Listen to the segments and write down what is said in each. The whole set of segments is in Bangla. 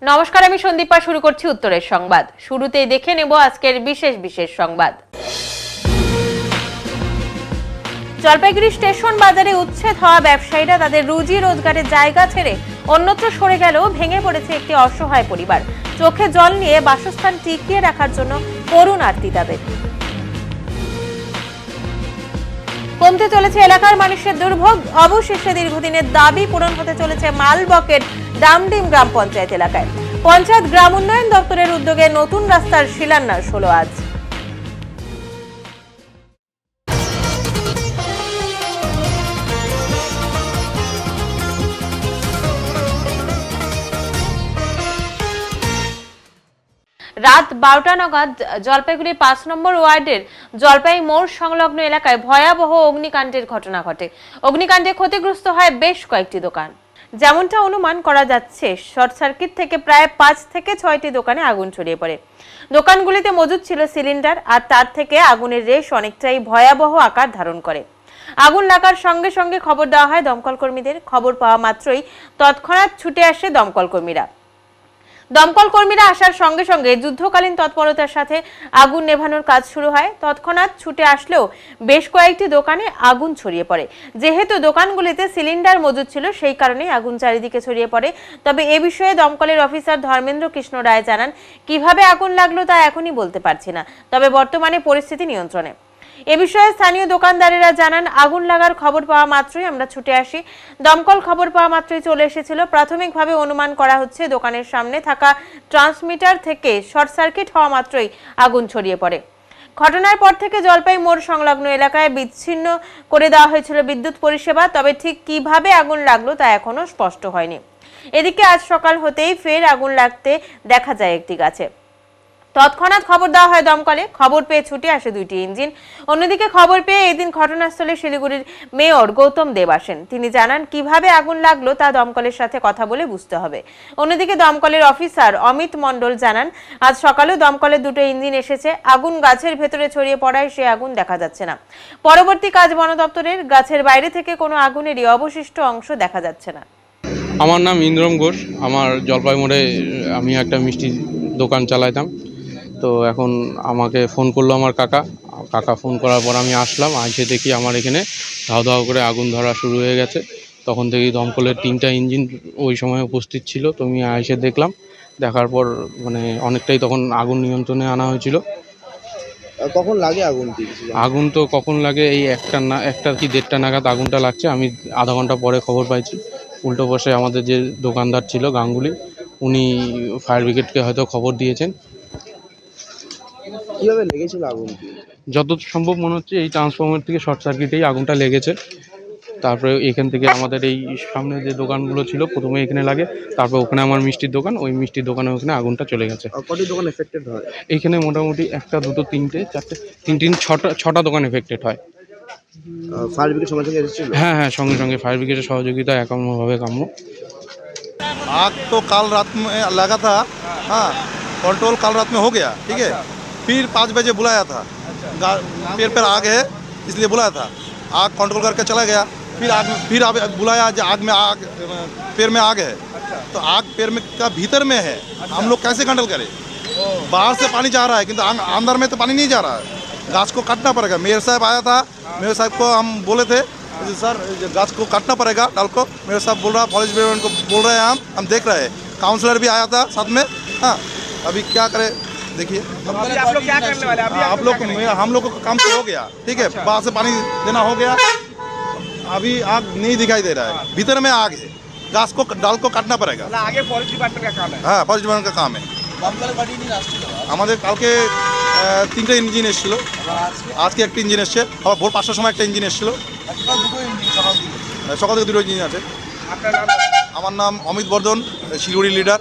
নমস্কার, আমি সন্দীপা। শুরু করছি উত্তরের সংবাদ। শুরুতেই দেখে নেব আজকের বিশেষ সংবাদ। জলপাইগুড়ি স্টেশন বাজারে উচ্ছেদ হওয়া ব্যবসায়ীরা তাদের রুজি রোজগারের জায়গা ছেড়ে অন্যত্র সরে গেলেও ভেঙে পড়েছে একটি অসহায় পরিবার। চোখে জল নিয়ে বাসস্থান টিকিয়ে রাখার জন্য করুণ আর্তি তাদের। কমতে চলেছে এলাকার মানুষের দুর্ভোগ। অবশেষে দীর্ঘদিনের দাবি পূরণ হতে চলেছে মালবকের ডামডিম গ্রাম পঞ্চায়েত এলাকায়। পঞ্চায়েত গ্রাম উন্নয়ন দপ্তরের উদ্যোগে নতুন রাস্তার শিলান্যাস হলো আজ। রাত 12টা নাগাদ জলপাইগুড়ি 5 নম্বর ওয়ার্ডের জলপাই মোড় সংলগ্ন এলাকায় ভয়াবহ অগ্নিকাণ্ডের ঘটনা ঘটে। অগ্নিকাণ্ডে ক্ষতিগ্রস্ত হয় বেশ কয়েকটি দোকান। যেমনটা অনুমান করা যাচ্ছে, শর্ট সার্কিট থেকে প্রায় 5 থেকে 6টি দোকানে আগুন ছড়িয়ে পড়ে। দোকানগুলিতে মজুদ ছিল সিলিন্ডার, আর তার থেকে আগুনের রেশ অনেকটাই ভয়াবহ আকার ধারণ করে। আগুন লাগার সঙ্গে সঙ্গে খবর দেওয়া হয় দমকল কর্মীদের। খবর পাওয়া মাত্রই তৎক্ষণাৎ ছুটে আসে দমকল কর্মীরা আসার সঙ্গে সঙ্গে যুদ্ধকালীন তৎপরতার সাথে আগুন নেভানোর কাজ শুরু হয়। তৎক্ষণাৎ ছুটে আসলেও বেশ কয়েকটি দোকানে আগুন ছড়িয়ে পড়ে। যেহেতু দোকানগুলিতে সিলিন্ডার মজুদ ছিল, সেই কারণেই আগুন চারিদিকে ছড়িয়ে পড়ে। তবে এ বিষয়ে দমকলের অফিসার ধর্মেন্দ্র কৃষ্ণ রায় জানান, কিভাবে আগুন লাগলো তা এখনই বলতে পারছি না, তবে বর্তমানে পরিস্থিতি নিয়ন্ত্রণে। এ বিষয়ে স্থানীয় দোকানদারেরা জানান, আগুন লাগার খবর পাওয়া মাত্রই আমরা ছুটে আসি। দমকল খবর পাওয়া মাত্রই চলে এসেছিল। প্রাথমিকভাবে অনুমান করা হচ্ছে দোকানের সামনে থাকা ট্রান্সমিটার থেকে শর্ট সার্কিট হওয়া মাত্রই আগুন ছড়িয়ে পড়ে। ঘটনার পর থেকে জলপাই মোড় সংলগ্ন এলাকায় বিচ্ছিন্ন করে দেওয়া হয়েছিল বিদ্যুৎ পরিষেবা। তবে ঠিক কিভাবে আগুন লাগলো তা এখনো স্পষ্ট হয়নি। এদিকে আজ সকাল হতেই ফের আগুন লাগতে দেখা যায় একটি গাছে। তৎক্ষণাৎ খবর দেওয়া হয় দমকলে। খবর পেয়ে ছুটে আসে 2টি ইঞ্জিন। অন্যদিকে খবর পেয়ে এদিন ঘটনাস্থলে শিলিগুড়ির মেয়র গৌতম দেব আসেন। তিনি জানান, কিভাবে আগুন লাগলো তা দমকলের সাথে কথা বলে বুঝতে হবে। অন্যদিকে দমকলের অফিসার অমিত মণ্ডল জানান, আজ সকালেও দমকলের 2টো ইঞ্জিন এসেছে। আগুন গাছের ভেতরে ছড়িয়ে পড়ায় সে আগুন দেখা যাচ্ছে না। পরবর্তী কাজ বন দপ্তরের। গাছের বাইরে থেকে কোনো আগুনেরই অবশিষ্ট অংশ দেখা যাচ্ছে না। আমার নাম ইন্দ্রম ঘোষ। আমার জলপাই মোড়ে আমি একটা মিষ্টি দোকান চালাইতাম। তো এখন আমাকে ফোন করলো আমার কাকা ফোন করার পর আমি আসলাম। এসে দেখি আমার এখানে ধাও করে আগুন ধরা শুরু হয়ে গেছে। তখন থেকেই দমকলের 3টা ইঞ্জিন ওই সময় উপস্থিত ছিল। তো আমি এসে দেখলাম, দেখার পর অনেকটাই তখন আগুন নিয়ন্ত্রণে আনা হয়েছিল। কখন লাগে আগুন? আগুন তো কখন লাগে, এই 1টা কি 1:30 নাগাদ আগুনটা লাগছে। আমি আধা ঘন্টা পরে খবর পাইছি। উল্টো পাশে আমাদের যে দোকানদার ছিল গাঙ্গুলি, উনি ফায়ার ব্রিগেডকে হয়তো খবর দিয়েছেন। কিভাবে লেগেছিল আগুন? যত সম্ভব মনে হচ্ছে এই ট্রান্সফরমার থেকে শর্ট সার্কিটেই আগুনটা লেগেছে। তারপরে এখান থেকে আমাদের এই সামনে যে দোকানগুলো ছিল, প্রথমে এখানে লাগে, তারপর ওখানে আমার মিষ্টির দোকান, ওই মিষ্টির দোকানে ওখানে আগুনটা চলে গেছে। কটি দোকান এফেক্টেড হয়? এইখানে মোটামুটি 1টা 2টো 3টে 4টে 3 6টা দোকান এফেক্টেড হয়। ফায়ার ব্রিগেড সঙ্গে সঙ্গে এসেছিল? হ্যাঁ, সঙ্গে ফাयर ब्रिगेड সহযোগিতা একাম্যভাবে কাম্য। आग तो कल रात में लगा था। हाँ, कंट्रोल कल रात में हो गया। ठीक है, फिर 5 बजे बुलाया था। पेड़ पर आग है इसलिए बुलाया था। आग कंट्रोल करके चला गया। फिर आग बुलाया, आग में आग पेड़ में आग है। तो आग पेड़ में का भीतर में है, हम लोग कैसे कंट्रोल करें? बाहर से पानी जा रहा है किंतु अंदर में तो पानी नहीं जा रहा है। गाछ को काटना पड़ेगा। मेयर साहब आया था, मेयर साहब को हम बोले थे सर गाछ को काटना पड़ेगा डाल को। मेयर साहब बोल रहा, फॉरेस्ट डिपार्टमेंट को बोल रहे हैं, हम देख रहे हैं। काउंसलर भी आया था साथ में। हाँ, अभी क्या करें देखिए। आप लोग क्या करने वाले? हम लोग का काम तो हो गया। ठीक है, बाहर से पानी देना हो गया। अभी आग नहीं दिखाई दे रहा है, भीतर में आग है। गाछ को डाल को काटना पड़ेगा। आगे फॉरेस्ट डिपार्टमेंट का काम है। हाँ, फॉरेस्ट डिपार्टमेंट का काम है। আমাদের কালকে 3টে ইঞ্জিন এসেছিল, আজকে একটা ইঞ্জিন এসছে। আবার ভোর 5টার সময় একটা ইঞ্জিন এসেছিল। সকাল থেকে 2টো ইঞ্জিন আছে। আমার নাম অমিত বর্ধন, শিলিগুড়ি লিডার।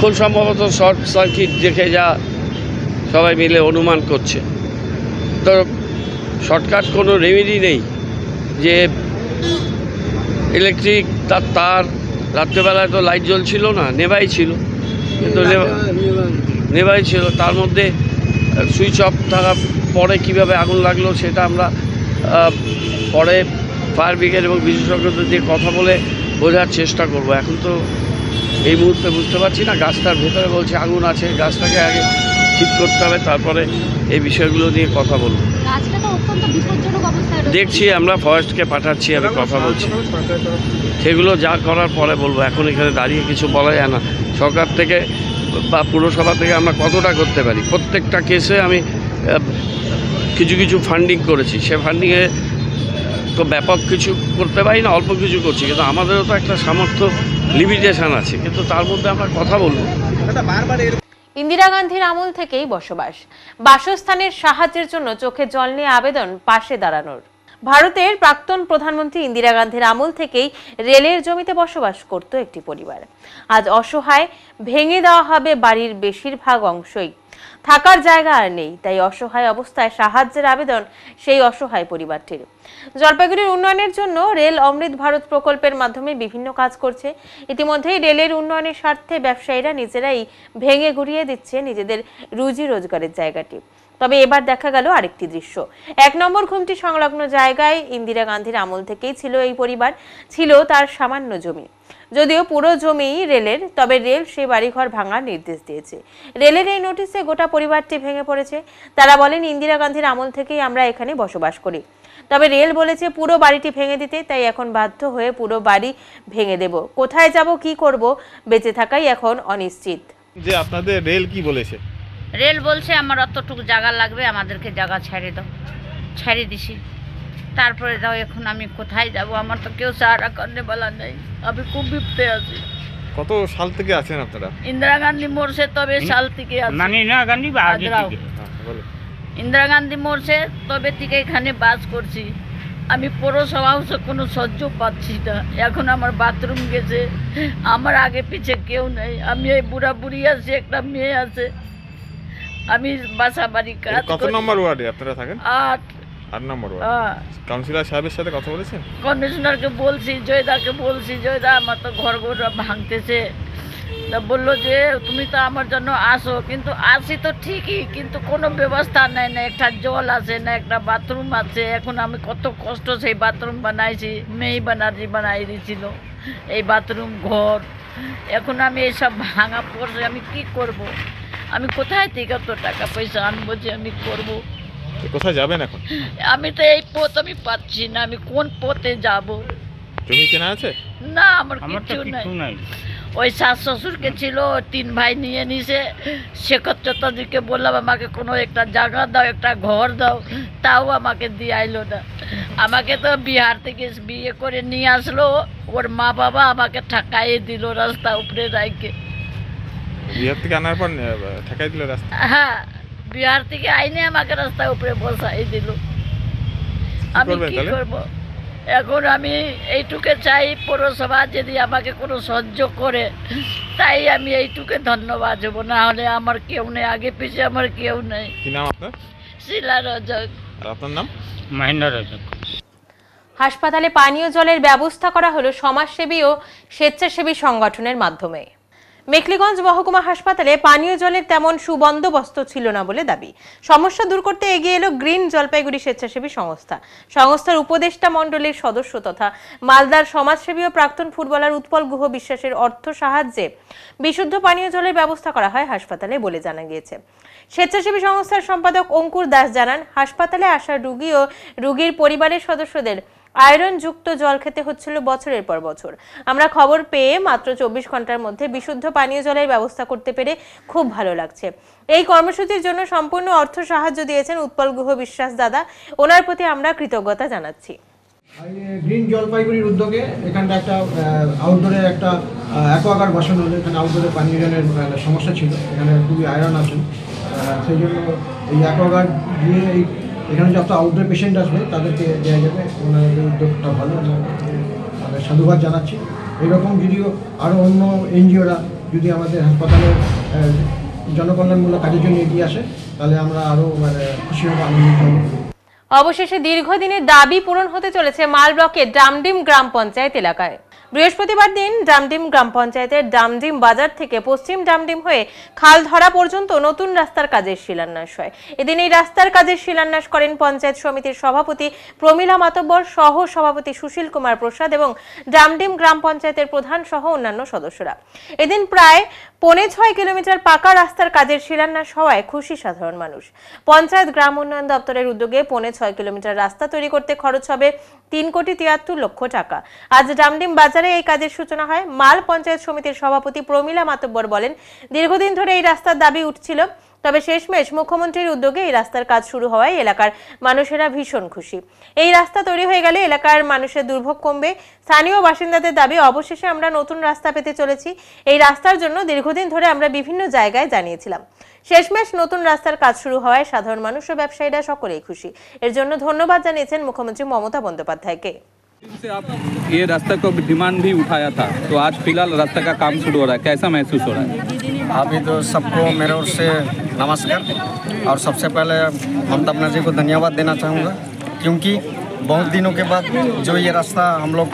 খুব সম্ভবত শর্ট সার্কিট দেখে যা সবাই মিলে অনুমান করছে। তো শর্টকাট কোনো রেমেডি নেই যে ইলেকট্রিক তার রাত্রেবেলায় তো লাইট জ্বলছিল না, নেভাই ছিল। কিন্তু নেভাই ছিল, তার মধ্যে সুইচ অফ থাকার পরে কীভাবে আগুন লাগলো সেটা আমরা পরে ফায়ার ব্রিগেড এবং বিশেষজ্ঞদের দিয়ে কথা বলে বোঝার চেষ্টা করব। এখন তো এই মুহূর্তে বুঝতে পারছি না। গাছটার ভেতরে বলছে আগুন আছে, গাছটাকে আগে ঠিক করতে হবে, তারপরে এই বিষয়গুলো নিয়ে কথা বলবো। গাছটা তো অত্যন্ত বিপজ্জনক অবস্থায় রয়েছে। দেখছি, আমরা ফরেস্টকে পাঠাচ্ছি, আমি কথা বলছি, সেগুলো যা করার পরে বলবো। এখন এখানে দাঁড়িয়ে কিছু বলা যায় না। সরকার থেকে বা পুরসভা থেকে আমরা কতটা করতে পারি। প্রত্যেকটা কেসে আমি কিছু কিছু ফান্ডিং করেছি, সে ফান্ডিংয়ে তো ব্যাপক কিছু করতে পারি না, অল্প কিছু করছি, কিন্তু আমাদেরও তো একটা সামর্থ্য লিমিটেশন আছে, কিন্তু তার মধ্যে আমরা কথা বলবো। ইন্দিরা গান্ধীর আমল থেকেই বসবাস, বাসস্থানের সাহায্যের জন্য চোখে জল নিয়ে আবেদন পাশে দাঁড়ানোর। ভারতের প্রাক্তন প্রধানমন্ত্রী ইন্দিরা গান্ধীর আমল থেকেই রেলের জমিতে বসবাস করত একটি পরিবার। আজ অসহায়, ভেঙে দেওয়া হবে বাড়ির বেশিরভাগ অংশই, থাকার জায়গা আর নেই। তাই অসহায় অবস্থায় সাহায্যের আবেদন সেই অসহায় পরিবারটির। জলপাইগুড়ির উন্নয়নের জন্য রেল অমৃত ভারত প্রকল্পের মাধ্যমে বিভিন্ন কাজ করছে। ইতিমধ্যেই রেলের উন্নয়নের স্বার্থে ব্যবসায়ীরা নিজেরাই ভেঙে গুড়িয়ে দিচ্ছে নিজেদের রুজি রোজগারের জায়গাটি। তবে এবার দেখা গেল আরেকটি দৃশ্য। 1 নম্বর ঘুমটি সংলগ্ন জায়গায় ইন্দিরা গান্ধীর আমল থেকেই ছিল এই পরিবার, ছিল তার সামান্য জমি। যদিও পুরো জমি রেলের, তবে রেল সেই বাড়িঘর ভাঙার নির্দেশ দিয়েছে। রেলের এই নোটিশে গোটা পরিবারটি ভেঙে পড়েছে। তারা বলেন, ইন্দিরা গান্ধীর আমল থেকেই আমরা এখানে বসবাস করি, তবে রেল বলেছে পুরো বাড়িটি ভেঙে দিতে। তাই এখন বাধ্য হয়ে পুরো বাড়ি ভেঙে দেব। কোথায় যাব, কি করব, বেঁচে থাকাই এখন অনিশ্চিত। যে আপনাদের রেল কি বলেছে? রেল বলছে আমার অতটুকু জায়গা লাগবে, আমাদেরকে জায়গা ছেড়ে দাও। ছেড়ে দিছি, তারপরে দাও। এখন আমি কোথায় যাব? আমার তো কেউ সাহারা করতে বলা নেই। আমি খুব বিপদে আছি। কত সাল থেকে আছেন আপনারা? ইন্দিরা গান্ধী মরছে তবে সাল থেকে আছি। মানে ইন্দিরা গান্ধী বা আগে থেকে? ইন্দিরা গান্ধী মরছে তবে থেকে এখানে বাস করছি। আমি পৌরসভা হাউসে কোনো সহ্য পাচ্ছি না। এখন আমার বাথরুম গেছে, আমার আগে পিছে কেউ নেই। আমি এই বুড়া বুড়ি আছি, একটা মেয়ে আছে। আমি বাসা বাড়ি কাজ কত নম্বর ওয়ার্ডে আপনারা থাকেন? 8 নম্বর ওয়ার্ড। কাউন্সিলর সাহেবের সাথে কথা বলেছেন? কমিশনারকে বলছি, জয়দাকে বলছি, জয়দা আমার তো ঘর ভাঙতেছে। তা বললো যে তুমি তো আমার জন্য আসো, কিন্তু আসি তো ঠিকই, কিন্তু কোনো ব্যবস্থা নেই, না একটা জল আছে, না একটা বাথরুম আছে। এখন আমি কত কষ্ট সেই বাথরুম বানাইছি, মেয়ে বানাই দিয়েছিল এই বাথরুম ঘর। এখন আমি এইসব ভাঙা পড়ছে, আমি কি করব? আমি কোথায় থেকে তো টাকা পয়সা আনবো যে আমি করব? কোথায় যাবেন এখন? আমি তো এই পথ আমি পাচ্ছি না, আমি কোন পথে যাব? জমি কেনা আছে? না, আমার কিছু নাই। ওই শাশ শ্বশুরকে ছিল, 3 ভাই নিয়ে নিছে। শেখর চৌধুরীকে বললাম আমাকে কোনো একটা জায়গা দাও, একটা ঘর দাও, তাও আমাকে দিয়ে আইলো না। আমাকে তো বিহার থেকে বিয়ে করে নিয়ে আসলো, ওর মা বাবা আমাকে ঠাকাইয়ে দিল রাস্তা উপরে রাইকে। বিহার থেকে আনার পর ঠেকাই দিল রাস্তা? হ্যাঁ, বিহার থেকে আইনে আমাকে রাস্তার উপরে বসাই দিল। আমি কি করব? এখন আমি এইটুকে চাই, পৌরসভা যদি আমাকে কোনো সাহায্য করে, তাই আমি এইটুকে ধন্যবাদ দেব। না হলে আমার কেউ নেই, আগে পিছিয়ে আমার কেউ নেই। কি নাম আপনার? শিলা রজক। আর আপনার নাম? মহেন্দ্র রজক। হাসপাতালে পানীয় জলের ব্যবস্থা করা হলো সমাজসেবী ও স্বেচ্ছাসেবী সংগঠনের মাধ্যমে। মেখলিগঞ্জ মহকুমা হাসপাতালে পানীয় জলের তেমন সুবন্দোবস্ত ছিল না বলে দাবি। সমস্যা দূর করতে এগিয়ে এলো গ্রিন জলপাইগুড়ি স্বেচ্ছাসেবী সংস্থা। সংস্থার উপদেষ্টা মণ্ডলীর সদস্য তথা মালদার সমাজসেবী ও প্রাক্তন ফুটবলার উৎপল গুহ বিশ্বাসের অর্থ সাহায্যে বিশুদ্ধ পানীয় জলের ব্যবস্থা করা হয় হাসপাতালে বলে জানা গিয়েছে। স্বেচ্ছাসেবী সংস্থার সম্পাদক অঙ্কুর দাস জানান, হাসপাতালে আসা রোগী ও রোগীর পরিবারের সদস্যদের আয়রন যুক্ত জল খেতে হচ্ছিল বছরের পর বছর। আমরা খবর পেয়ে মাত্র 24 ঘন্টার মধ্যে বিশুদ্ধ পানীয় জলের ব্যবস্থা করতে পেরে খুব ভালো লাগছে। এই কর্মসূচির জন্য সম্পূর্ণ অর্থ সাহায্য দিয়েছেন উৎপল গুহ বিশ্বাস দাদা, ওনার প্রতি আমরা কৃতজ্ঞতা জানাচ্ছি। গ্রিন জলপাইগুড়ির উদ্যোগে এখানটা একটা আউটডোরে একটা অ্যাকোয়াগার্ড বসানো হলো। এখানে আউটডোরে পানীয় জলের সমস্যা ছিল, এখানে খুবই আয়রন আছে, সেই জন্য এই অ্যাকোয়াগার্ড দিয়ে এখানে যত আউটডোর পেশেন্ট আসবে তাদেরকে দেওয়া যাবে। ওনাদের উদ্যোগটা ভালো, মানে সাধুবাদ জানাচ্ছি। এরকম যদিও আরও অন্য এনজিওরা যদি আমাদের হাসপাতালে জনকল্যাণমূলক কাজের জন্য এগিয়ে আসে, তাহলে আমরা আরও মানে খুশি হব, আনন্দিত হব। অবশেষে দীর্ঘদিনের দাবি পূরণ হতে চলেছে মাল ব্লকের ডামডিম গ্রাম পঞ্চায়েত এলাকায়। বৃহস্পতিবার দিন ডামডিম গ্রাম পঞ্চায়েতের ডামডিম বাজার থেকে পশ্চিম ডামডিম হয়ে খাল ধরা পর্যন্ত নতুন রাস্তার কাজের শিলান্যাস হয়। এদিন এই রাস্তার কাজের শিলান্যাস করেন পঞ্চায়েত সমিতির সভাপতি প্রমীলা মাতব্বর, সহ সভাপতি সুশীল কুমার প্রসাদ এবং ডামডিম গ্রাম পঞ্চায়েতের প্রধান সহ অন্যান্য সদস্যরা। এদিন প্রায় 6.25 কিলোমিটার পাকা রাস্তার কাজের শিলান্যাস হওয়ায় খুশি সাধারণ মানুষ। পঞ্চায়েত গ্রাম উন্নয়ন দপ্তরের উদ্যোগে 6.25 কিলোমিটার রাস্তা তৈরি করতে খরচ হবে 3,73,00,000 টাকা। আজ ডামডিম বাজারে এই কাজের সূচনা হয়। মাল পঞ্চায়েত সমিতির সভাপতি প্রমীলা মাতব্বর বলেন, দীর্ঘদিন ধরে এই রাস্তার দাবি উঠছিল, তবে শেষমেশ মুখ্যমন্ত্রীর উদ্যোগে এই রাস্তার কাজ শুরু হওয়ায় এলাকার মানুষেরা ভীষণ খুশি। এই রাস্তা তৈরি হয়ে গেলে এলাকার মানুষের দুর্ভোগ কমবে। স্থানীয় বাসিন্দাদের দাবি, অবশেষে আমরা নতুন রাস্তা পেতে চলেছি। এই রাস্তার জন্য দীর্ঘদিন ধরে আমরা বিভিন্ন জায়গায় জানিয়েছিলাম। শেষমেশ নতুন রাস্তার কাজ শুরু হওয়ায় সাধারণ মানুষ ও ব্যবসায়ীরা সকলেই খুশি। এর জন্য ধন্যবাদ জানিয়েছেন মুখ্যমন্ত্রী মমতা বন্দ্যোপাধ্যায়কে। से आप ये रास्ता को डिमांड भी उठाया था, तो आज फिलहाल रास्ता का काम शुरू हो रहा है, कैसा महसूस हो रहा है? अभी तो सबको मेरे ओर से नमस्कार। और सबसे पहले ममता बनर्जी को धन्यवाद देना चाहूँगा, क्योंकि बहुत दिनों के बाद जो ये रास्ता हम लोग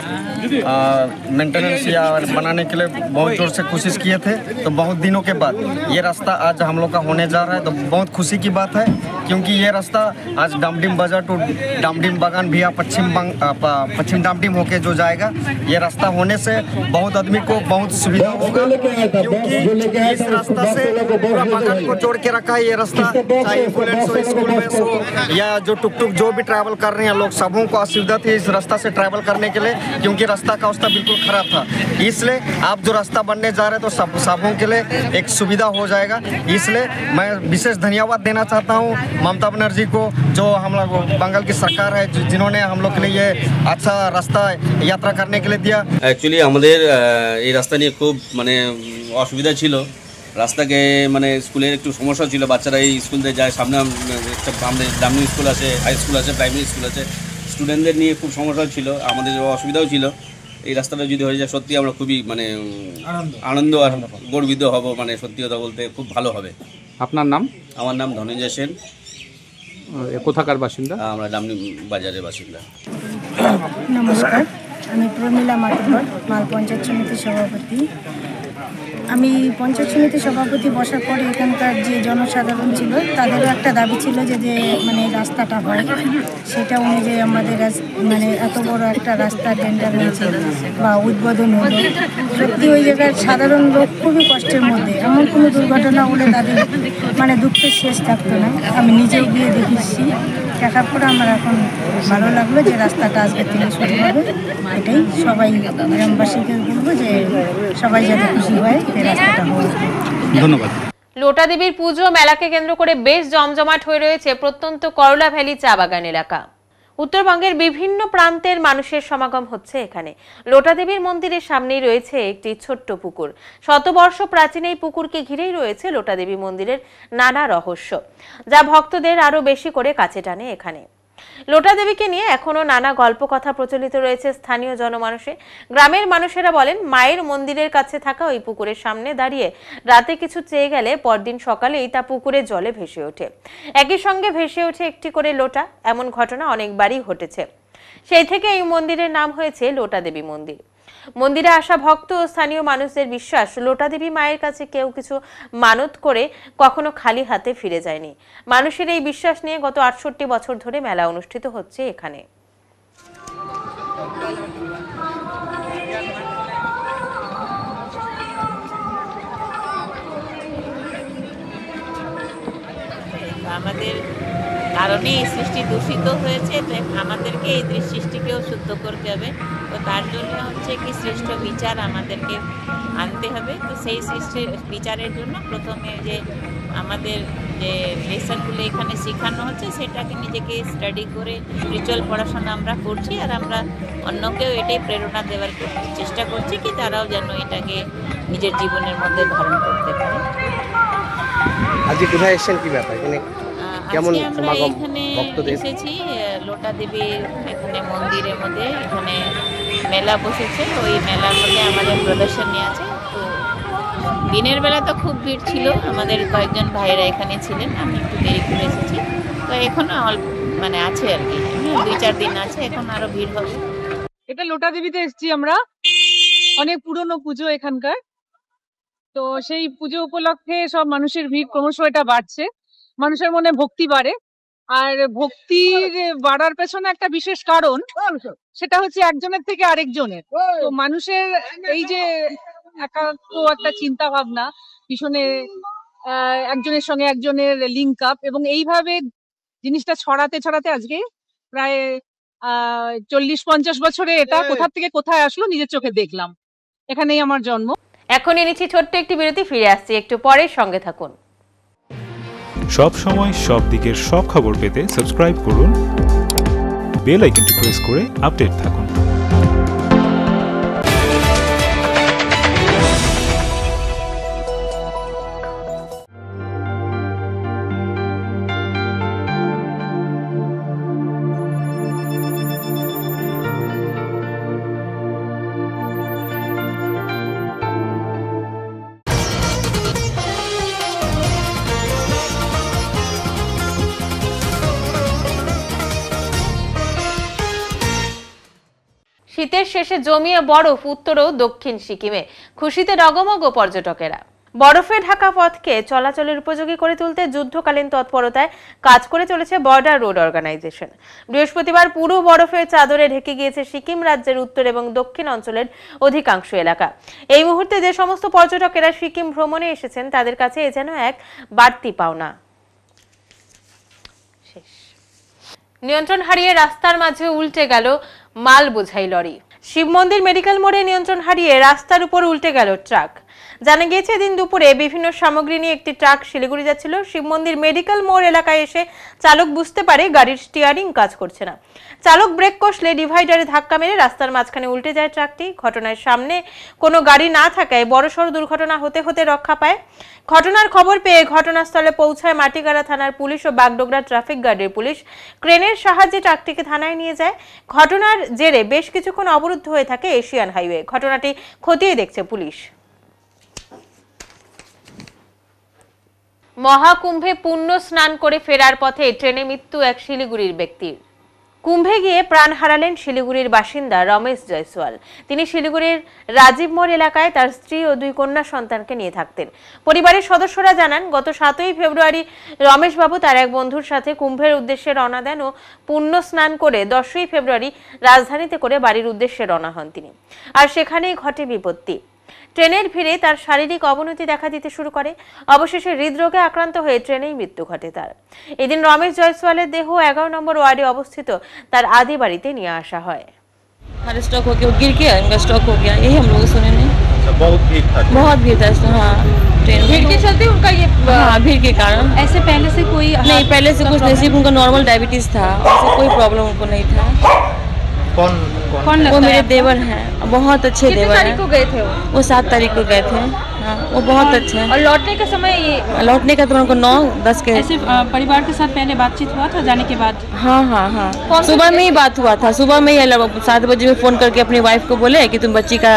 मेंटेनेंस या बनाने के लिए बहुत जोर से कोशिश किए थे, तो बहुत दिनों के बाद ये रास्ता आज हम लोग का होने जा रहा है, तो बहुत खुशी की बात है। क्योंकि ये रास्ता आज डामडिम बाजार टू डामडिम बागान भैया पश्चिम डामडिम होके जो जाएगा, ये रास्ता होने से बहुत आदमी को बहुत सुविधा होगा। क्योंकि इस रास्ता से पूरा बागान को जोड़ के रखा है ये रास्ता, चाहे एम्बुलेंस हो, स्कूल बस हो, या जो टुक टुक जो भी ट्रैवल कर रहे हैं लोग, सबों को असुविधा थी इस रास्ता से ट्रैवल करने के लिए, क्योंकि रास्ता का अवस्था बिल्कुल खराब था। इसलिए आप जो रास्ता बनने जा रहे हैं तो सबों के लिए एक सुविधा हो जाएगा। इसलिए मैं विशेष धन्यवाद देना चाहता हूँ ममता बनर्जी को, जो हम लोग बंगाल की सरकार है, जिन्होंने हम लोग के लिए ये अच्छा रास्ता यात्रा करने के लिए दिया। অ্যাকচুয়ালি আমাদের এই রাস্তা নিয়ে খুব মানে অসুবিধা ছিল। রাস্তাকে মানে স্কুলের একটু সমস্যা ছিল, বাচ্চারা এই স্কুলে যায়, সামনে একটা ডামডিম স্কুল আছে, হাই স্কুল আছে, প্রাইমারি স্কুল আছে, স্টুডেন্টদের নিয়ে খুব সমস্যা ছিল, আমাদের অসুবিধাও ছিল। এই রাস্তাটা যদি হয়ে যায় সত্যি আমরা খুবই মানে আনন্দ আর গর্বিত হব, মানে সত্যি কথা বলতে খুব ভালো হবে। আপনার নাম? আমার নাম ধনঞ্জয় সেন। কোথাকার বাসিন্দা? আমরা ডামডিম বাজারের বাসিন্দা। নমস্কার, আমি প্রমীলা মাতব্বর, মাল পঞ্চায়েত সমিতির সভাপতি। আমি পঞ্চায়েত সমিতির সভাপতি বসার পরে এখানকার যে জনসাধারণ ছিল তাদেরও একটা দাবি ছিল যে মানে রাস্তাটা হয়, সেটা অনুযায়ী আমাদের মানে এত বড় একটা রাস্তা টেন্ডার হয়েছে বা উদ্বোধন হলো। সত্যি ওই জায়গার সাধারণ লোক খুবই কষ্টের মধ্যে, এমন কোনো দুর্ঘটনা হলে তাদের মানে দুঃখের শেষ থাকতো না। আমি নিজেও গিয়ে দেখেছি, দেখার পরে আমার এখন ভালো লাগলো যে রাস্তাটা আজকে থেকে শুরু হবে। এটাই সবাই গ্রামবাসীকে বলবো যে সবাই যাতে খুশি হয় এই রাস্তাটা হবে। ধন্যবাদ। লোটা দেবীর পুজো মেলাকে কেন্দ্র করে বেশ জমজমাট হয়ে রয়েছে প্রত্যন্ত করলা ভ্যালি চা বাগান এলাকা। উত্তরবঙ্গের বিভিন্ন প্রান্তের মানুষের সমাগম হচ্ছে এখানে। লোটা দেবীর মন্দিরের সামনেই রয়েছে একটি ছোট্ট পুকুর। শতবর্ষ প্রাচীন এই পুকুরকে ঘিরেই রয়েছে লোটা দেবী মন্দিরের নানা রহস্য, যা ভক্তদের আরো বেশি করে কাছে টানে এখানে। লোটা দেবীকে নিয়ে এখনো নানা গল্প কথা প্রচলিত রয়েছে স্থানীয় জনমানুষে। গ্রামের মানুষেরা বলেন, মায়ের মন্দিরের কাছে থাকা ওই পুকুরের সামনে দাঁড়িয়ে রাতে কিছু চেয়ে গেলে পরদিন সকালেই তা পুকুরের জলে ভেসে ওঠে। একই সঙ্গে ভেসে ওঠে একটি করে লোটা। এমন ঘটনা অনেকবারই ঘটেছে। সেই থেকে এই মন্দিরের নাম হয়েছে লোটা দেবী মন্দির। মন্দিরে আসা ভক্ত ও স্থানীয় মানুষদের বিশ্বাস, লোটা দেবী মায়ের কাছে কেউ কিছু মানত করে কখনো খালি হাতে ফিরে যায়নি। মানুষের এই বিশ্বাস নিয়ে গত 68 বছর ধরে মেলা অনুষ্ঠিত হচ্ছে এখানে। আমাদের কারণে এই সৃষ্টি দূষিত হয়েছে, তাই আমাদেরকে এই সৃষ্টিকেও শুদ্ধ করতে হবে। তো তার জন্য হচ্ছে কি শ্রেষ্ঠ বিচার আমাদেরকে আনতে হবে। তো সেই সৃষ্টির বিচারের জন্য প্রথমে যে আমাদের যে লেসনগুলো এখানে শেখানো হচ্ছে সেটাকে নিজেকে স্টাডি করে স্পিরিচুয়াল পড়াশোনা আমরা করছি, আর আমরা অন্যকেও এটাই প্রেরণা দেওয়ার চেষ্টা করছি কি তারাও যেন এটাকে নিজের জীবনের মধ্যে ধারণ করতে পারে। আজকে কোথায় এসেছেন, কি ব্যাপার এখানে কেমন সমাগম ভক্তদের? এসেছি লোটা দেবীর এখানে মন্দিরের মধ্যে, এখানে মেলা বসেছে, ওই মেলার মধ্যে আমাদের প্রদর্শনী আছে। তো দিনের বেলা তো খুব ভিড় ছিল, আমাদের কয়েকজন ভাইয়েরা এখানে ছিলেন, আমি একটু দেরি করে এসেছি। তো এখনো মানে আছে আর কি, 2-4 দিন আছে, এখন আরো ভিড় হবে। এটা লোটা দেবীতে এসেছি আমরা। অনেক পুরনো পুজো এখানকার। তো সেই পুজো উপলক্ষে সব মানুষের ভিড় ক্রমশ এটা বাড়ছে, মানুষের মনে ভক্তি বাড়ে। আর ভক্তির বাড়ার পেছনে একটা বিশেষ কারণ, সেটা হচ্ছে একজনের থেকে আরেকজনের। তো মানুষের এই যে একটা চিন্তা ভাবনা পিছনে, একজনের সঙ্গে একজনের লিঙ্ক আপ, এবং এইভাবে জিনিসটা ছড়াতে ছড়াতে আজকে প্রায় 40-50 বছরে এটা কোথা থেকে কোথায় আসলো নিজের চোখে দেখলাম। এখানেই আমার জন্ম। এখন এনেছি ছোট্ট একটি বিরতি, ফিরে আসছি একটু পরে, সঙ্গে থাকুন। সব সময় সব দিকের সব খবর পেতে সাবস্ক্রাইব করুন, বেল আইকনটি প্রেস করে আপডেট থাকুন। শীতের শেষে জমিয়ে বরফ উত্তর ও দক্ষিণ সিকিমে, খুশিতে ডগমগ পর্যটকেরা। বরফে ঢাকা পথকে চলাচলের উপযোগী করে তুলতে যুদ্ধকালীন তৎপরতায় কাজ করে চলেছে বর্ডার রোড অর্গানাইজেশন। বৃহস্পতিবার পুরো বরফের চাদরে ঢেকে গিয়েছে সিকিম রাজ্যের উত্তর এবং দক্ষিণ অঞ্চলের অধিকাংশ এলাকা। এই মুহূর্তে যে সমস্ত পর্যটকেরা সিকিম ভ্রমণে এসেছেন তাদের কাছে এ যেন এক বাড়তি পাওনা। নিয়ন্ত্রণ হারিয়ে রাস্তার মাঝে উল্টে গেল মাল বোঝাই লরি। শিব মন্দির মেডিকেল মোড়ে নিয়ন্ত্রণ হারিয়ে রাস্তার উপর উল্টে গেল ট্রাক। জানা গিয়েছে দিন দুপুরে বিভিন্ন সামগ্রী নিয়ে একটি ট্রাক শিলিগুড়ি যাচ্ছিল। শিব মন্দির মেডিকেল মোড় এলাকায় এসে চালক বুঝতে পারে গাড়ির স্টিয়ারিং কাজ করছে না। চালক ব্রেক কষলে ডিভাইডারে ধাক্কা মেরে রাস্তার মাঝখানে উল্টে যায় ট্রাকটি। ঘটনার সামনে কোনো গাড়ি না থাকায় বড়সড় দুর্ঘটনা হতে হতে রক্ষা পায়। ঘটনার খবর পেয়ে ঘটনাস্থলে পৌঁছায় মাটিগাড়া থানার পুলিশ ও বাগডোগরা ট্রাফিক গার্ডের পুলিশ। ক্রেনের সাহায্যে ট্রাকটিকে থানায় নিয়ে যায়। ঘটনার জেরে বেশ কিছুক্ষণ অবরুদ্ধ হয়ে থাকে এশিয়ান হাইওয়ে। ঘটনাটি খতিয়ে দেখছে পুলিশ। মহাকুম্ভে পুণ্য স্নান করে ফেরার পথে ট্রেনে মৃত্যু এক শিলিগুড়ির ব্যক্তির। কুম্ভে গিয়ে প্রাণ হারালেন শিলিগুড়ির বাসিন্দা রমেশ জয়সওয়াল। তিনি শিলিগুড়ির রাজীব মোড় এলাকায় তার স্ত্রী ও 2 কন্যা সন্তানকে নিয়ে থাকতেন। পরিবারের সদস্যরা জানান, গত 7ই ফেব্রুয়ারি রমেশবাবু তার এক বন্ধুর সাথে কুম্ভের উদ্দেশ্যে রওনা দেন ও পুণ্য স্নান করে 10ই ফেব্রুয়ারি রাজধানীতে করে বাড়ির উদ্দেশ্যে রওনা হন তিনি। আর সেখানেই ঘটে বিপত্তি। ট্রেনের ভিড়ে তার শারীরিক অবনতি দেখা দিতে শুরু করে। অবশেষে হৃদরোগে আক্রান্ত হয়ে ট্রেনেই মৃত্যু ঘটে তার। এদিন রমেশ জয়সওয়ালের দেহ 11 নম্বর ওয়ার্ডে অবস্থিত তার আদি বাড়িতে নিয়ে আসা হয়। स्टॉक हो गया, गिर के इनका स्टॉक हो गया, यही हम लोग सुने नहीं। बहुत भीड़ था हाँ ट्रेन भीड़ के चलते उनका ये हाँ भीड़ के कारण। ऐसे पहले से कोई नहीं, पहले से कुछ नहीं, सिर्फ उनका नॉर्मल डायबिटीज था, ऐसे कोई प्रॉब्लम उनको नहीं था। कौन वो मेरे देवर हैं, बहुत अच्छे देवर हैं। को गए थे वो 7 तारीख को गए थे। हाँ वो बहुत अच्छे हैं। और लौटने का समय ये लौटने का तो उनको 9-10 के ऐसे परिवार के साथ पहले बातचीत हुआ था जाने के बाद? हाँ हाँ हाँ सुबह में ही बात हुआ था। सुबह में ही 7 बजे में फ़ोन करके अपनी वाइफ को बोले कि तुम बच्ची का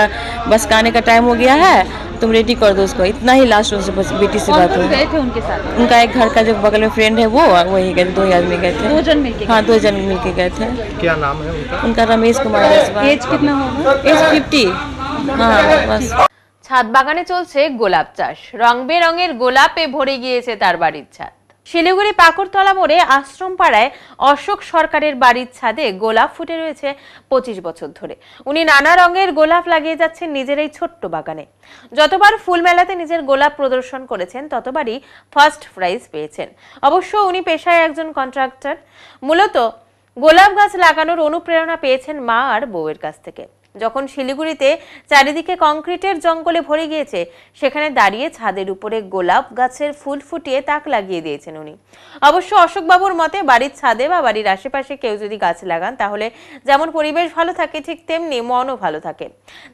बस का आने का टाइम हो गया है, तुम रेडी कर दो उसको। इतना ही लास्ट उनसे बस बेटी से बात हुई। गए थे उनके साथ? उनका एक घर का जो बगल में फ्रेंड है वो, और वही गए थे। 2 आदमी गए थे। 2 जन मिलके? हाँ 2 जन मिलके गए थे। क्या नाम है उनका? उनका रमेश कुमार जयसवाल। एज कितना होगा? एज 50। हाँ बस। ছাদ বাগানে চলছে গোলাপ চাষ। রং বেরঙের গোলাপে ভরে গিয়েছে তার বাড়ির ছাদ। শিলিগুড়ি পাকুড়তলা মোড়ে আশ্রম পাড়ায় অশোক সরকারের বাড়ির ছাদে গোলাপ ফুটে রয়েছে 25 বছর ধরে। উনি নানা রঙের গোলাপ লাগিয়ে যাচ্ছেন নিজের এই ছোট্ট বাগানে। যতবার ফুল মেলাতে নিজের গোলাপ প্রদর্শন করেছেন ততবারই ফার্স্ট প্রাইজ পেয়েছেন। অবশ্য উনি পেশায় একজন কন্ট্রাক্টর। মূলত গোলাপ গাছ লাগানোর অনুপ্রেরণা পেয়েছেন মা আর বউয়ের কাছ থেকে। যখন শিলিগুড়িতে চারিদিকে কংক্রিটের জঙ্গলে ভরে গিয়েছে, সেখানে দাঁড়িয়ে ছাদের উপরে গোলাপ গাছের ফুল ফুটিয়ে তাক লাগিয়ে দিয়েছেন উনি। অবশ্য অশোকবাবুর মতে বাড়ির ছাদে বা বাড়ির আশেপাশে কেউ যদি গাছ লাগান তাহলে যেমন পরিবেশ ভালো থাকে ঠিক তেমনি মনও ভালো থাকে।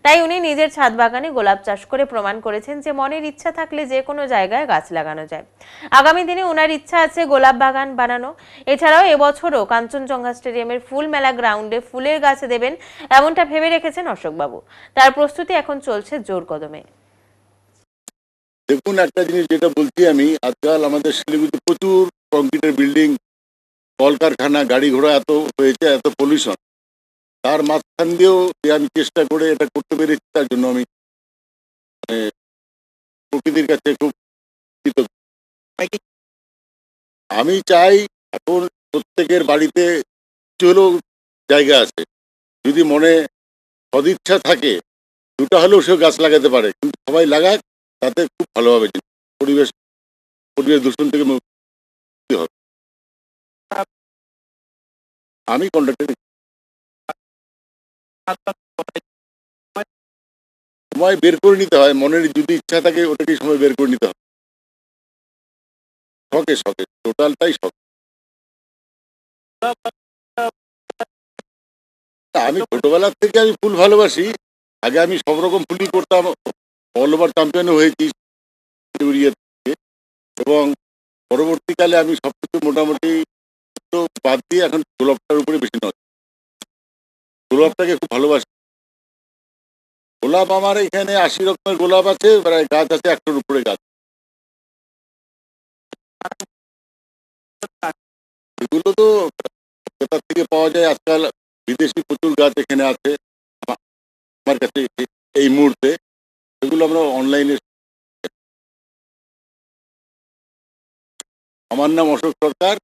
তাই উনি নিজের ছাদ বাগানে গোলাপ চাষ করে প্রমাণ করেছেন যে মনের ইচ্ছা থাকলে যে কোনো জায়গায় গাছ লাগানো যায়। আগামী দিনে ওনার ইচ্ছা আছে গোলাপ বাগান বানানো। এছাড়াও এবছরও কাঞ্চনজঙ্ঘা স্টেডিয়ামের ফুল মেলা গ্রাউন্ডে ফুলের গাছ দেবেন এমনটা ভেবে রেখেছেন অশোকবাবু। তার প্রস্তুতি এখন চলছে জোর কদমে। দেখুন একটা জিনিস যেটা বলছি আমি, আজকাল আমাদের শিলিগুড়িতে প্রচুর কংক্রিটের বিল্ডিং, কলকারখানা, গাড়ি ঘোড়া এত হয়েছে, এত পলিউশন। তার মাঝখান দিয়েও যে আমি চেষ্টা করে এটা করতে পেরেছি, তার জন্য আমি প্রকৃতির কাছে খুব কৃতজ্ঞ। আমি চাই এখন প্রত্যেকের বাড়িতে কিছু হলেও জায়গা আছে, যদি মনে সদিচ্ছা থাকে দুটা হলেও সে গাছ লাগাতে পারে, কিন্তু সবাই লাগাক, তাতে খুব ভালোভাবে পরিবেশ দূষণ থেকে মুক্তি হবে। আমি কন্ট্রাক্টর সময় বের করে নিতে হয়, মনের যদি ইচ্ছা থাকে ওটাকে সময় বের করে নিতে হয়। শখে শখে টোটালটাই শখ। আমি ছোটবেলার থেকে আমি ফুল ভালোবাসি। আগে আমি সব রকম ফুলই করতাম, অল ওভার চ্যাম্পিয়নও হয়েছি এবং পরবর্তীকালে আমি সবকিছু মোটামুটি বাদ দিয়ে এখন গোলাপটার উপরে বেশি নয়। গোলাপটাকে খুব ভালোবাসি। গোলাপ আমার এখানে 80 রকমের গোলাপ আছে, প্রায় গাছ আছে 100-র উপরে গাছ। এগুলো তো কোথা থেকে পাওয়া যায়, আজকাল বিদেশি প্রচুর গাছ এখানে আছে আমার কাছে এই মুহূর্তে, এগুলো আমরা অনলাইনে। আমার নাম অশোক সরকার,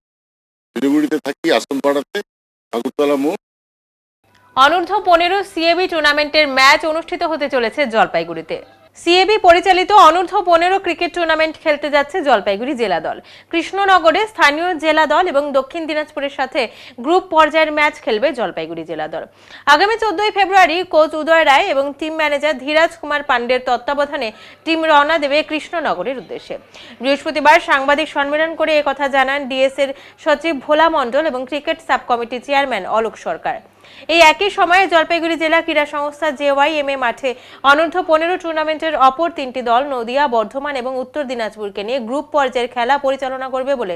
শিলিগুড়িতে থাকি, আশ্রমপাড়াতে, ঠাকুরতলা মোড়। অনূর্ধ্ব 15 সিএবি টুর্নামেন্টের ম্যাচ অনুষ্ঠিত হতে চলেছে জলপাইগুড়িতে। সিএবি পরিচালিত অনূর্ধ্ব 15 ক্রিকেট টুর্নামেন্ট খেলতে যাচ্ছে জলপাইগুড়ি জেলা দল। কৃষ্ণনগরে স্থানীয় জেলা দল এবং দক্ষিণ দিনাজপুরের সাথে গ্রুপ পর্যায়ের ম্যাচ খেলবে জলপাইগুড়ি জেলা দল। আগামী 14 ফেব্রুয়ারি কোচ উদয় রায় এবং টিম ম্যানেজার ধীরাজ কুমার পান্ডের তত্ত্বাবধানে টিম রওনা দেবে কৃষ্ণনগরের উদ্দেশ্যে। বৃহস্পতিবার সাংবাদিক সম্মেলন করে একথা জানান ডিএস এর সচিব ভোলা মণ্ডল এবং cricket sub committee chairman Alok Sarkar. এই একই সময়ে জলপাইগুড়ি জেলা ক্রীড়া সংস্থা জেওয়াইএমএ মাঠে অনূর্ধ্ব 15 টুর্নামেন্টের অপর 3টি দল নদিয়া, বর্ধমান এবং উত্তর দিনাজপুরকে নিয়ে গ্রুপ পর্যায়ের খেলা পরিচালনা করবে বলে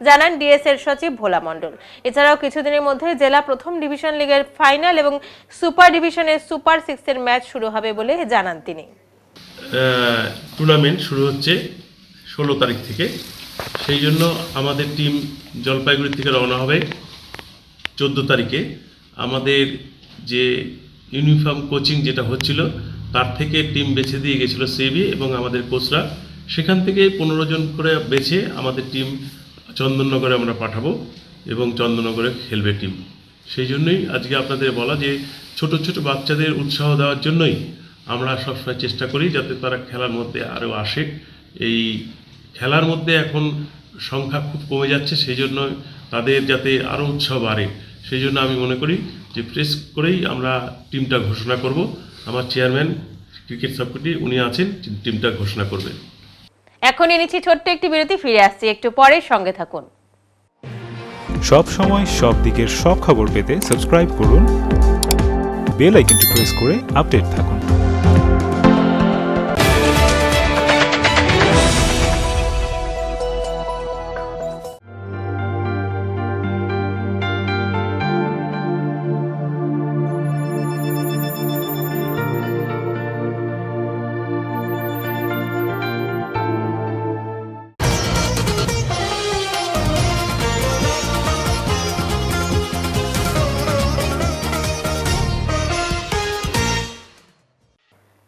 জানান ডিএস এর সচিব ভোলা মণ্ডল। এছাড়াও কিছুদিনের মধ্যে জেলা প্রথম ডিভিশন লিগের ফাইনাল এবং সুপার ডিভিশনের সুপার 6 এর ম্যাচ শুরু হবে বলে জানান তিনি। টুর্নামেন্ট শুরু হচ্ছে 16 তারিখ থেকে, সেই জন্য আমাদের টিম জলপাইগুড়ি থেকে রওনা হবে 14 তারিখে। আমাদের যে ইউনিফর্ম কোচিং যেটা হচ্ছিল তার থেকে টিম বেছে দিয়ে গেছিল সিএবি এবং আমাদের কোচরা, সেখান থেকে 15 জন করে বেছে আমাদের টিম চন্দননগরে আমরা পাঠাবো এবং চন্দননগরে খেলবে টিম। সেই জন্যই আজকে আপনাদের বলা যে ছোট ছোট বাচ্চাদের উৎসাহ দেওয়ার জন্যই আমরা সবসময় চেষ্টা করি যাতে তারা খেলার মধ্যে আরও আসে। এই খেলার মধ্যে এখন সংখ্যা খুব কমে যাচ্ছে, সেই জন্য তাদের যাতে আরও উৎসাহ বাড়ে, সেই জন্য আমি মনে করি যে প্রেস করেই আমরা টিমটা ঘোষণা করব। আমার চেয়ারম্যান ক্রিকেট সাবকমিটি উনি আছেন, টিমটা ঘোষণা করবেন। এখন নিচ্ছি ছোট্ট একটি বিরতি, ফিরে আসছি একটু পরে, সঙ্গে থাকুন। সব সময় সব দিকের সব খবর পেতে সাবস্ক্রাইব করুন, বেল আইকনটি প্রেস করে আপডেট থাকুন।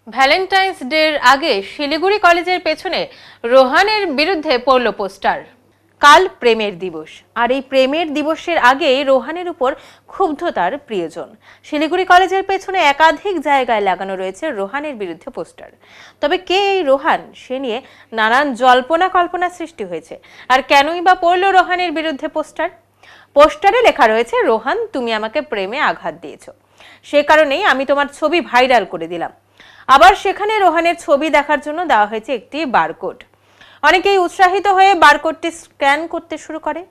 ভ্যালেন্টাইন্স ডের আগে শিলিগুড়ি কলেজের পেছনে রোহানের বিরুদ্ধে পড়ল পোস্টার। কাল প্রেমের দিবস, আর এই প্রেমের দিবসের আগে রোহানের উপর ক্ষুব্ধ তার প্রিয়জন। শিলিগুড়ি কলেজের পেছনে একাধিক জায়গায় লাগানো রয়েছে রোহানের বিরুদ্ধে পোস্টার। তবে কে এই রোহান, সে নিয়ে নানান জল্পনা কল্পনা সৃষ্টি হয়েছে। আর কেনই বা পড়ল রোহানের বিরুদ্ধে পোস্টার? পোস্টারে লেখা রয়েছে, রোহান তুমি আমাকে প্রেমে আঘাত দিয়েছো, সে কারণেই আমি তোমার ছবি ভাইরাল করে দিলাম। আবার সেখানে রোহানের ছবি দেখার জন্য দেওয়া হয়েছে একটি বারকোড। অনেকেই উৎসাহিত হয়ে বারকোডটি স্ক্যান করতে শুরু করে,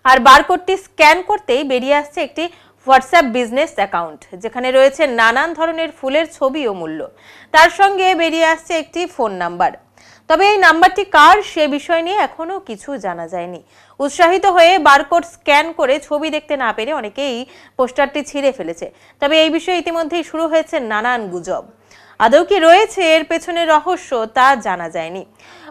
আর বারকোডটি স্ক্যান করতেই বেরিয়ে আসছে একটি হোয়াটসঅ্যাপ বিজনেস অ্যাকাউন্ট, যেখানে রয়েছে নানান ধরনের ফুলের ছবি ও মূল্য। তার সঙ্গে বেরিয়ে আসছে একটি ফোন নাম্বার। তবে এই নাম্বারটি কার, সে বিষয় নিয়ে এখনো কিছু জানা যায়নি। উৎসাহিত হয়ে বারকোড স্ক্যান করে ছবি দেখতে না পেরে অনেকেই পোস্টারটি ছিঁড়ে ফেলেছে। তবে এই বিষয়ে ইতিমধ্যেই শুরু হয়েছে নানান গুজব। আদৌ কি রয়েছে এর পেছনে রহস্য তা জানা যায়নি।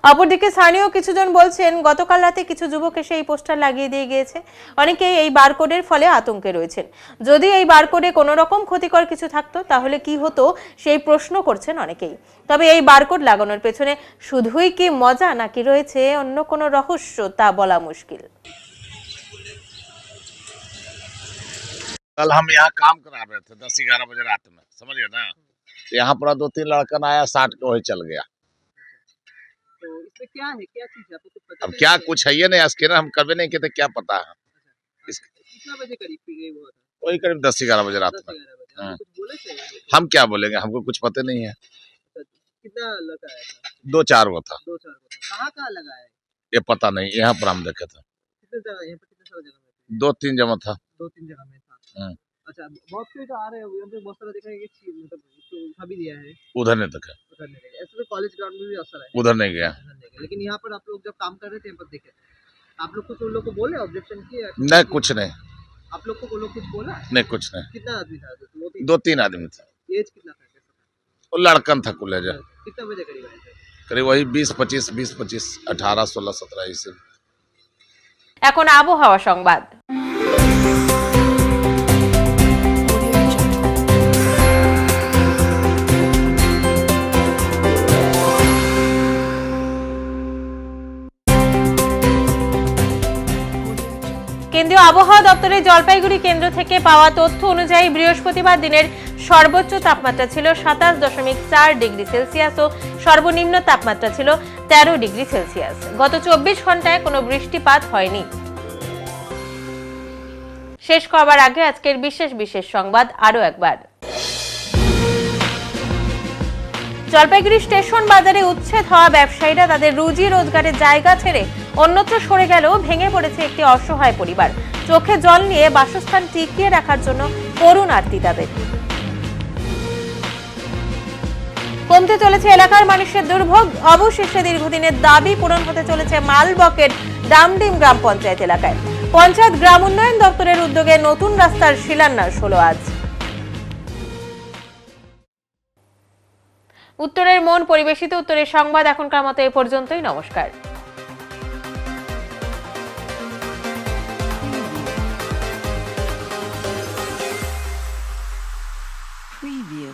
অপরদিকে স্থানীয় কিছুজন বলছেন, গতকাল রাতে কিছু যুবক এসে এই পোস্টার লাগিয়ে দিয়ে গিয়েছে। অনেকেই এই বারকোডের ফলে আতঙ্কে রয়েছেন। যদি এই বারকোডে কোনো রকম ক্ষতিকর কিছু থাকতো তাহলে কি হতো সেই প্রশ্ন করছেন অনেকেই। তবে এই বারকোড লাগানোর পেছনে শুধুই কি মজা নাকি রয়েছে অন্য কোনো রহস্য তা বলা মুশকিল। कल हम यहाँ काम करा रहे थे 10-11 बजे रात में, समझिए ना। यहाँ पर 2-3 लड़कन आया, 60 के वही चल गया। तो इसमें क्या है, क्या चीज है, आपको कुछ पता अब क्या कुछ है ये नहीं, स्कैनर हम कभी नहीं किए थे, क्या पता है। कितना बजे करीब पी गई वो था? वही करीब 10-11 बजे रात में। कुछ बोले थे? हम क्या बोलेंगे, हमको कुछ पता नहीं है। कितना लगा आया था? 2-4 वो था, 2-4 को था। कहाँ लगा है ये पता नहीं। यहाँ पर हम देखे थे, कितने जगह, यहाँ पर कितने सारी जगह में? 2-3 जगह था। 2-3 जगह में था। अच्छा, बहुत से तो आ रहे हैं, यहाँ पे बहुत सारा देखा है कि मतलब तो उठा भी दिया है, उधर नहीं देखे, उधर नहीं गया। ऐसे तो कॉलेज ग्राउंड में भी असर है, उधर नहीं गया। लेकिन यहाँ पर आप लोग जब काम कर रहे थे यहाँ पर देखे, आप लोग कुछ उन लोग को बोले, ऑब्जेक्शन किया? नहीं, कुछ नहीं। आप लोग को वो लोग कुछ बोला? नहीं, कुछ नहीं। कितना आदमी था? 2-3 आदमी थे। एज कितना था? वो लड़कन था कुल है, कितना बजे करीब आए थे? करीब वही 20-25, 18, 16, 17 ऐसे। এখন আবহাওয়া সংবাদ। কেন্দ্রীয় আবহাওয়া দপ্তরের জলপাইগুড়ি কেন্দ্র থেকে পাওয়া তথ্য অনুযায়ী বৃহস্পতিবার দিনের সর্বোচ্চ তাপমাত্রা ছিল 27.4 ডিগ্রি সেলসিয়াস ও সর্বনিম্ন তাপমাত্রা ছিল 13 ডিগ্রি সেলসিয়াস। গত 24 ঘন্টায় কোনো বৃষ্টিপাত হয়নি। শেষ করবার আগে আজকের বিশেষ সংবাদ আরো একবার। জলপাইগুড়ি স্টেশন বাজারে উচ্ছেদ হওয়া ব্যবসায়ীরা তাদের রুজি রোজগারের জায়গা ছেড়ে অন্যত্র সরে গেলেও ভেঙে পড়েছে একটি অসহায় পরিবার। চোখে জল নিয়ে বাসস্থান টিকিয়ে রাখার জন্য করুণ আর্তি তাদের। কমতে চলেছে এলাকার মানুষের দুর্ভোগ। অবশেষে দীর্ঘদিনের দাবি পূরণ হতে চলেছে মালবকের ডামডিম গ্রাম পঞ্চায়েত এলাকায়। পঞ্চায়েত গ্রাম উন্নয়ন দপ্তরের উদ্যোগে নতুন রাস্তার শিলান্যাস হলো আজ। উত্তরের মন পরিবেশিত উত্তরের সংবাদ এখনকার মতো এ পর্যন্তই। নমস্কার। Preview.